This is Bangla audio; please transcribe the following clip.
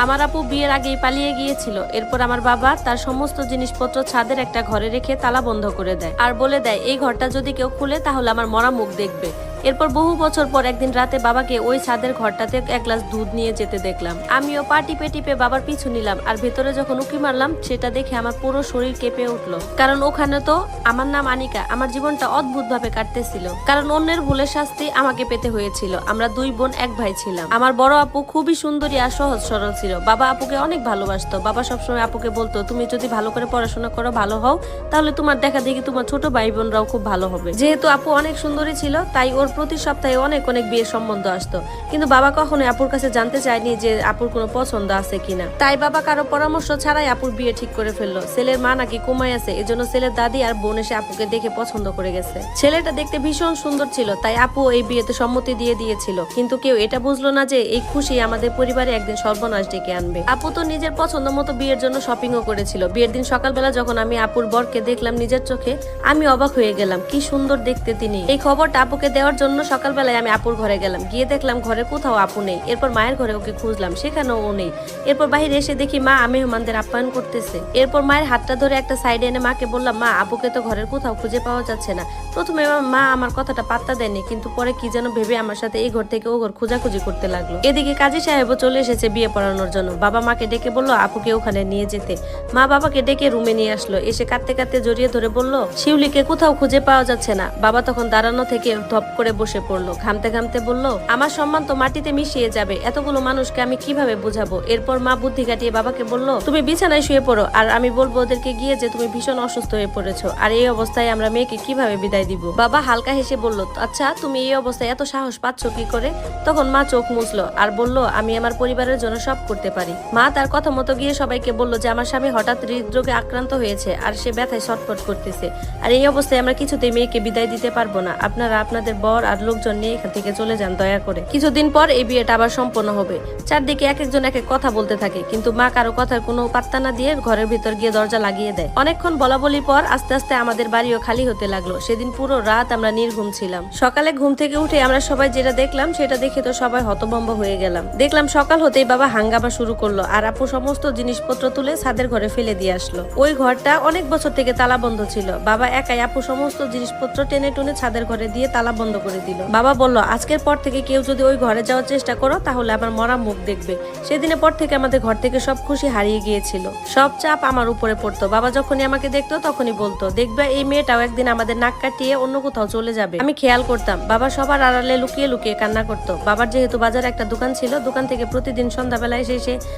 আমার আপু বিয়ের আগেই পালিয়ে গিয়েছিল। এরপর আমার বাবা তার সমস্ত জিনিসপত্র ছাদের একটা ঘরে রেখে তালা বন্ধ করে দেয় আর বলে দেয় এই ঘরটা যদি কেউ খুলে তাহলে আমার মরা মুখ দেখবে। এরপর বহু বছর পর একদিন রাতে বাবাকে ওই ছাদের ঘরটাতে এক গ্লাস দুধ নিয়ে যেতে দেখলাম। আমিও পা টিপে টিপে বাবার পিছু নিলাম আর ভেতরে যখন উঁকি মারলাম সেটা দেখে আমার পুরো শরীর কেঁপে উঠলো। কারণ ওখানে তো আমার নাম আনিকা। আমার জীবনটা অদ্ভুত ভাবে কাটতেছিল, কারণ অন্যের ভুলের শাস্তি আমাকে পেতে হয়েছিল। আমরা দুই বোন এক ভাই ছিলাম। আমার বড় আপু খুবই সুন্দরী আর সহজ সরল ছিল। বাবা আপুকে অনেক ভালোবাসতো। বাবা সবসময় আপুকে বলতো তুমি যদি ভালো করে পড়াশোনা করো, ভালো হও, তাহলে তোমার দেখা দেখি তোমার ছোট ভাই বোনরাও খুব ভালো হবে। যেহেতু আপু অনেক সুন্দরী ছিল তাই ওর প্রতি সপ্তাহে অনেক অনেক বিয়ের সম্বন্ধ আসতো, কিন্তু বাবা কখনোই আপুর কাছে জানতে চায়নি যে আপুর কোনো পছন্দ আছে কিনা। তাই বাবা কারো পরামর্শ ছাড়াই আপুর বিয়ে ঠিক করে ফেললো। ছেলের মা নাকি কোমায় আছে, এজন্য ছেলের দাদি আর বোন এসে আপুকে দেখে পছন্দ করে গেছে। ছেলেটা দেখতে ভীষণ সুন্দর ছিল, তাই আপু এই বিয়েতে সম্মতি দিয়ে দিয়েছিল। কিন্তু কেউ এটা বুঝলো না যে এই খুশি আমাদের পরিবারে একদিন সর্বনাশ ডেকে আনবে। আপু তো নিজের পছন্দ মতো বিয়ের জন্য শপিংও করেছিল। বিয়ের দিন সকালবেলা যখন আমি আপুর বরকে দেখলাম নিজের চোখে, আমি অবাক হয়ে গেলাম। কি সুন্দর দেখতে তিনি। এই খবরটা আপুকে দেওয়ার জন্য সকালবেলায় আমি আপুর ঘরে গেলাম। গিয়ে দেখলাম ঘরে কোথাও আপু নেই। এরপর মায়ের ঘরে ওকে খুঁজলাম, সেখানেও ও নেই। এরপর বাইরে এসে দেখি মা মেহমানদের আপ্যায়ন করতেছে। এরপর মায়ের হাতটা ধরে একটা সাইডে এনে মাকে বললাম, মা আপুকে তো ঘরের কোথাও খুঁজে পাওয়া যাচ্ছে না। প্রথমে মা আমার কথাটা পাত্তা দেয়নি, কিন্তু পরে কি যেন ভেবে আমার সাথে এই ঘর থেকে ও ঘর খোঁজাখুঁজি করতে লাগলো। এদিকে কাজী সাহেবও চলে এসেছে বিয়ে পড়ানোর জন্য। বাবা মাকে ডেকে বললো আপুকে ওখানে নিয়ে যেতে। মা বাবাকে ডেকে রুমে নিয়ে আসলো। এসে কাঁদতে কাঁদতে জড়িয়ে ধরে বলল শিউলিকে কোথাও খুঁজে পাওয়া যাচ্ছে না। বাবা তখন দাঁড়ানো থেকে ধপ করে বসে পড়লো। ঘামতে ঘামতে বলল আমার সম্মান তো মাটিতে মিশিয়ে যাবে, এতগুলো মানুষকে আমি কিভাবে বুঝাবো। এরপর মা বুদ্ধি কাটিয়ে বাবাকে বলল তুমি বিছানায় শুয়ে পড়ো, আর আমি বলবো ওদেরকে গিয়ে যে তুমি ভীষণ অসুস্থ হয়ে পড়েছো, আর এই অবস্থায় আমরা মেয়েকে কিভাবে বিদায় দিব। বাবা হালকা হেসে বলল আচ্ছা তুমি এই অবস্থায় এত সাহস পাচ্ছ কি করে। তখন মা চোখ মুছলো আর বলল আমি আমার পরিবারের জন্য সব করতে পারি। মা তার কথা মতো গিয়ে সবাইকে বলল যে আমার স্বামী হঠাৎ হৃদরোগে আক্রান্ত হয়েছে আর সে ব্যথায় ছটফট করতেছে, আর এই অবস্থায় আমরা কিছুতেই মেয়েকে বিদায় দিতে পারবো না। আপনারা আপনাদের বর আর লোকজন নিয়ে এখান থেকে চলে যান দয়া করে। কিছুদিন পর এই বিয়েটা আবার সম্পন্ন হবে। চারদিকে এক একজন এক এক কথা বলতে থাকে, কিন্তু মা কারো কথার কোনো পাত্তা না দিয়ে ঘরের ভিতর গিয়ে দরজা লাগিয়ে দেয়। অনেকক্ষণ বলা বলি পর আস্তে আস্তে আমাদের বাড়িও খালি হতে লাগলো। সেদিন পুরো রাত আমরা নির্ঘুম ছিলাম। সকালে ঘুম থেকে উঠে আমরা সবাই যেটা দেখলাম সেটা দেখে তো সবাই হতভম্ব হয়ে গেলাম। দেখলাম সকাল হতেই বাবা হাঙ্গামা শুরু করলো আর আপু সমস্ত জিনিসপত্র তুলে ছাদের ঘরে ফেলে দিয়ে আসলো। ওই ঘরটা অনেক বছর থেকে তালা বন্ধ ছিল। বাবা একাই আপু সমস্ত জিনিসপত্র টেনে টুনে ছাদের ঘরে দিয়ে তালা বন্ধ করে দিল। বাবা বলল আজকের পর থেকে কেউ যদি ওই ঘরে যাওয়ার চেষ্টা করো তাহলে আমার মরা মুখ দেখবে। সেদিনের পর থেকে আমাদের ঘর থেকে সব খুশি হারিয়ে গিয়েছিল। সব চাপ আমার উপরে পড়তো। বাবা যখনই আমাকে দেখতো তখনই বলতো দেখবে এই মেয়েটাও একদিন আমাদের নাক কাটিয়ে অন্য কোথাও চলে যাবে। আমি খেয়াল করতাম বাবা সবার আড়ালে লুকিয়ে লুকিয়ে কান্না করতো। বাবার যেহেতু বাজারে একটা দোকান ছিল, দোকান থেকে প্রতিদিন সন্ধ্যাবেলায় এসে